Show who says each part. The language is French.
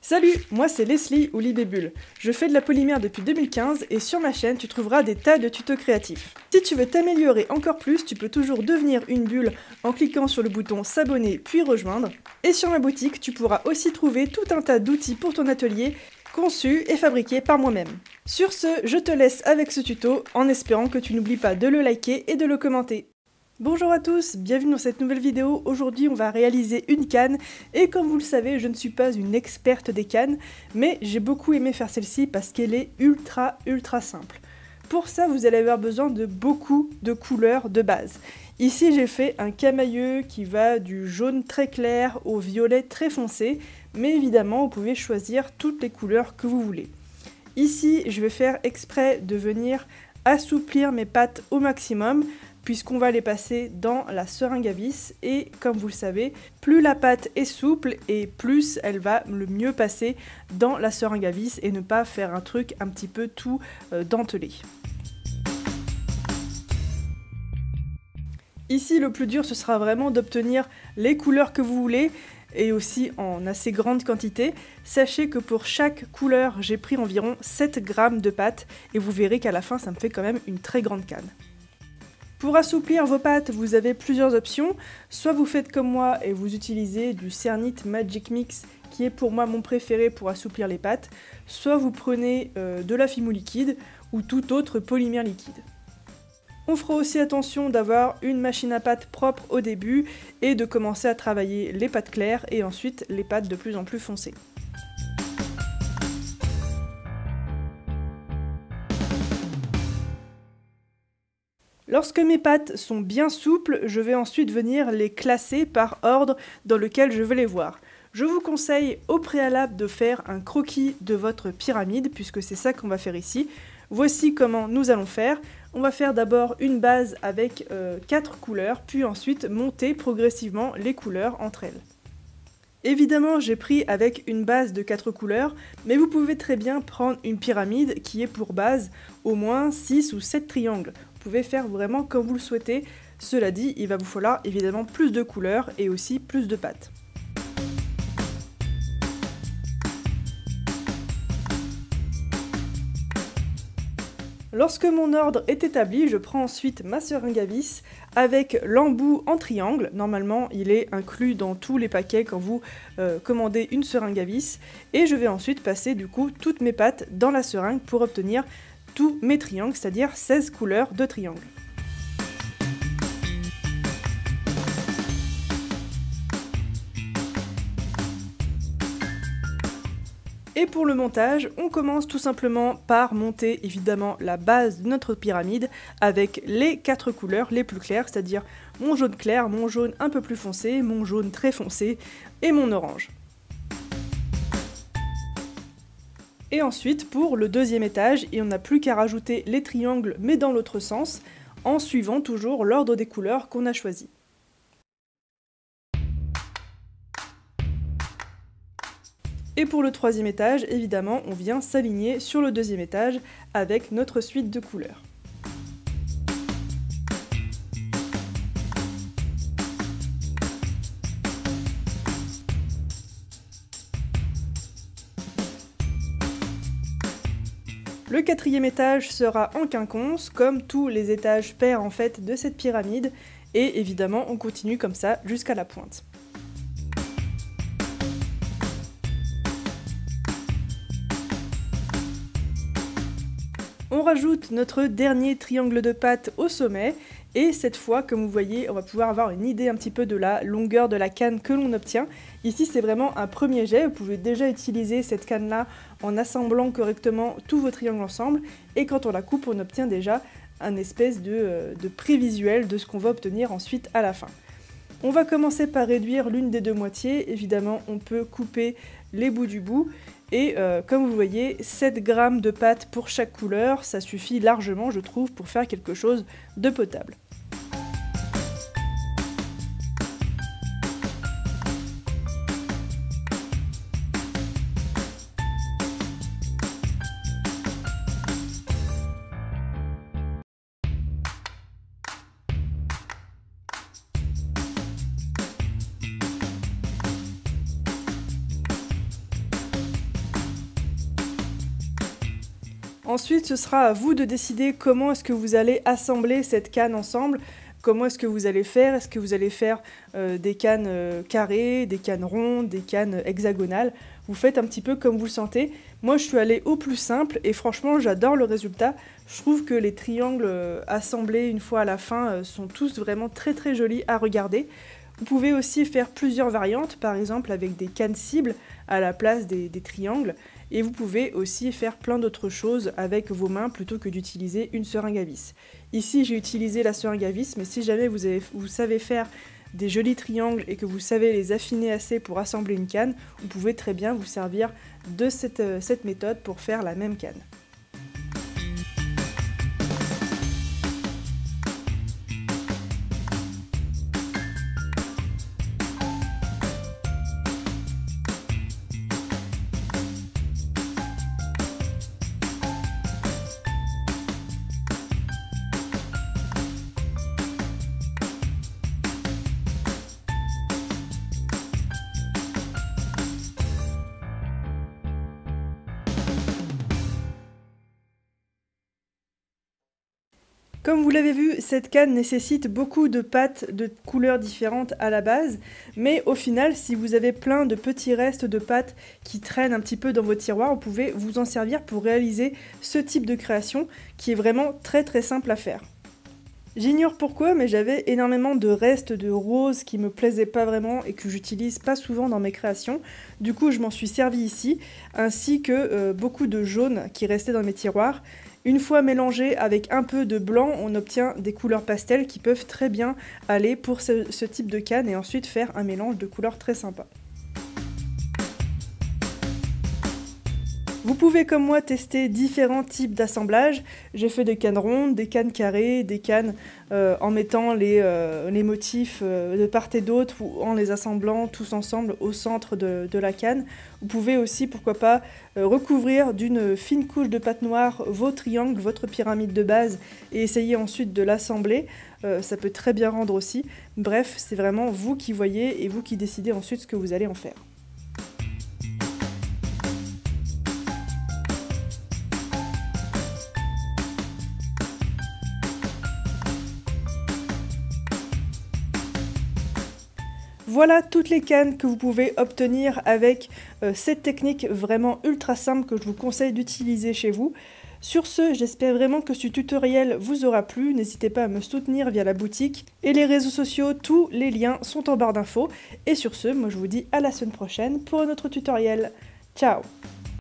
Speaker 1: Salut, moi c'est Leslie ou Libébule. Je fais de la polymère depuis 2015 et sur ma chaîne tu trouveras des tas de tutos créatifs. Si tu veux t'améliorer encore plus, tu peux toujours devenir une bulle en cliquant sur le bouton s'abonner puis rejoindre. Et sur ma boutique, tu pourras aussi trouver tout un tas d'outils pour ton atelier conçus et fabriqués par moi-même. Sur ce, je te laisse avec ce tuto en espérant que tu n'oublies pas de le liker et de le commenter. Bonjour à tous, bienvenue dans cette nouvelle vidéo. Aujourd'hui on va réaliser une canne et comme vous le savez je ne suis pas une experte des cannes mais j'ai beaucoup aimé faire celle-ci parce qu'elle est ultra simple. Pour ça vous allez avoir besoin de beaucoup de couleurs de base. Ici j'ai fait un camailleux qui va du jaune très clair au violet très foncé mais évidemment vous pouvez choisir toutes les couleurs que vous voulez. Ici je vais faire exprès de venir assouplir mes pattes au maximum puisqu'on va les passer dans la seringue à vis et comme vous le savez, plus la pâte est souple et plus elle va le mieux passer dans la seringue à vis et ne pas faire un truc un petit peu tout dentelé. Ici le plus dur ce sera vraiment d'obtenir les couleurs que vous voulez et aussi en assez grande quantité. Sachez que pour chaque couleur j'ai pris environ 7 grammes de pâte et vous verrez qu'à la fin ça me fait quand même une très grande canne. Pour assouplir vos pâtes, vous avez plusieurs options. Soit vous faites comme moi et vous utilisez du Cernit Magic Mix, qui est pour moi mon préféré pour assouplir les pâtes. Soit vous prenez de la Fimo liquide ou tout autre polymère liquide. On fera aussi attention d'avoir une machine à pâte propre au début et de commencer à travailler les pâtes claires et ensuite les pâtes de plus en plus foncées. Lorsque mes pâtes sont bien souples, je vais ensuite venir les classer par ordre dans lequel je veux les voir. Je vous conseille au préalable de faire un croquis de votre pyramide, puisque c'est ça qu'on va faire ici. Voici comment nous allons faire. On va faire d'abord une base avec 4 couleurs, puis ensuite monter progressivement les couleurs entre elles. Évidemment, j'ai pris avec une base de 4 couleurs, mais vous pouvez très bien prendre une pyramide qui est pour base au moins 6 ou 7 triangles. Vous pouvez faire vraiment comme vous le souhaitez. Cela dit, il va vous falloir évidemment plus de couleurs et aussi plus de pâtes. Lorsque mon ordre est établi, je prends ensuite ma seringue à vis avec l'embout en triangle. Normalement, il est inclus dans tous les paquets quand vous commandez une seringue à vis. Et je vais ensuite passer du coup toutes mes pâtes dans la seringue pour obtenir tous mes triangles, c'est-à-dire 16 couleurs de triangles. Et pour le montage, on commence tout simplement par monter évidemment la base de notre pyramide avec les 4 couleurs les plus claires, c'est-à-dire mon jaune clair, mon jaune un peu plus foncé, mon jaune très foncé et mon orange. Et ensuite, pour le deuxième étage, on n'a plus qu'à rajouter les triangles mais dans l'autre sens, en suivant toujours l'ordre des couleurs qu'on a choisi. Et pour le troisième étage, évidemment, on vient s'aligner sur le deuxième étage avec notre suite de couleurs. Le quatrième étage sera en quinconce, comme tous les étages pairs en fait de cette pyramide, et évidemment on continue comme ça jusqu'à la pointe. On rajoute notre dernier triangle de pâte au sommet, et cette fois, comme vous voyez, on va pouvoir avoir une idée un petit peu de la longueur de la canne que l'on obtient. Ici, c'est vraiment un premier jet, vous pouvez déjà utiliser cette canne-là en assemblant correctement tous vos triangles ensemble, et quand on la coupe, on obtient déjà un espèce de prévisuel de ce qu'on va obtenir ensuite à la fin. On va commencer par réduire l'une des deux moitiés, évidemment on peut couper les bouts du bout, et comme vous voyez, 7 grammes de pâte pour chaque couleur, ça suffit largement je trouve pour faire quelque chose de potable. Ensuite, ce sera à vous de décider comment est-ce que vous allez assembler cette canne ensemble. Comment est-ce que vous allez faire? Est-ce que vous allez faire des cannes carrées, des cannes rondes, des cannes hexagonales? Vous faites un petit peu comme vous le sentez. Moi, je suis allée au plus simple et franchement, j'adore le résultat. Je trouve que les triangles assemblés une fois à la fin sont tous vraiment très très jolis à regarder. Vous pouvez aussi faire plusieurs variantes, par exemple avec des cannes cibles à la place des triangles. Et vous pouvez aussi faire plein d'autres choses avec vos mains plutôt que d'utiliser une seringue à vis. Ici, j'ai utilisé la seringue à vis, mais si jamais vous savez faire des jolis triangles et que vous savez les affiner assez pour assembler une canne, vous pouvez très bien vous servir de cette méthode pour faire la même canne. Comme vous l'avez vu, cette canne nécessite beaucoup de pâtes de couleurs différentes à la base, mais au final, si vous avez plein de petits restes de pâtes qui traînent un petit peu dans vos tiroirs, vous pouvez vous en servir pour réaliser ce type de création qui est vraiment très très simple à faire. J'ignore pourquoi, mais j'avais énormément de restes de roses qui me plaisaient pas vraiment et que j'utilise pas souvent dans mes créations. Du coup, je m'en suis servi ici, ainsi que beaucoup de jaune qui restait dans mes tiroirs. Une fois mélangé avec un peu de blanc, on obtient des couleurs pastel qui peuvent très bien aller pour ce type de canne et ensuite faire un mélange de couleurs très sympa. Vous pouvez comme moi tester différents types d'assemblages. J'ai fait des cannes rondes, des cannes carrées, des cannes en mettant les motifs de part et d'autre ou en les assemblant tous ensemble au centre de la canne. Vous pouvez aussi, pourquoi pas, recouvrir d'une fine couche de pâte noire vos triangles, votre pyramide de base et essayer ensuite de l'assembler. Ça peut très bien rendre aussi. Bref, c'est vraiment vous qui voyez et vous qui décidez ensuite ce que vous allez en faire. Voilà toutes les cannes que vous pouvez obtenir avec cette technique vraiment ultra simple que je vous conseille d'utiliser chez vous. Sur ce, j'espère vraiment que ce tutoriel vous aura plu. N'hésitez pas à me soutenir via la boutique et les réseaux sociaux, tous les liens sont en barre d'infos. Et sur ce, moi je vous dis à la semaine prochaine pour un autre tutoriel. Ciao!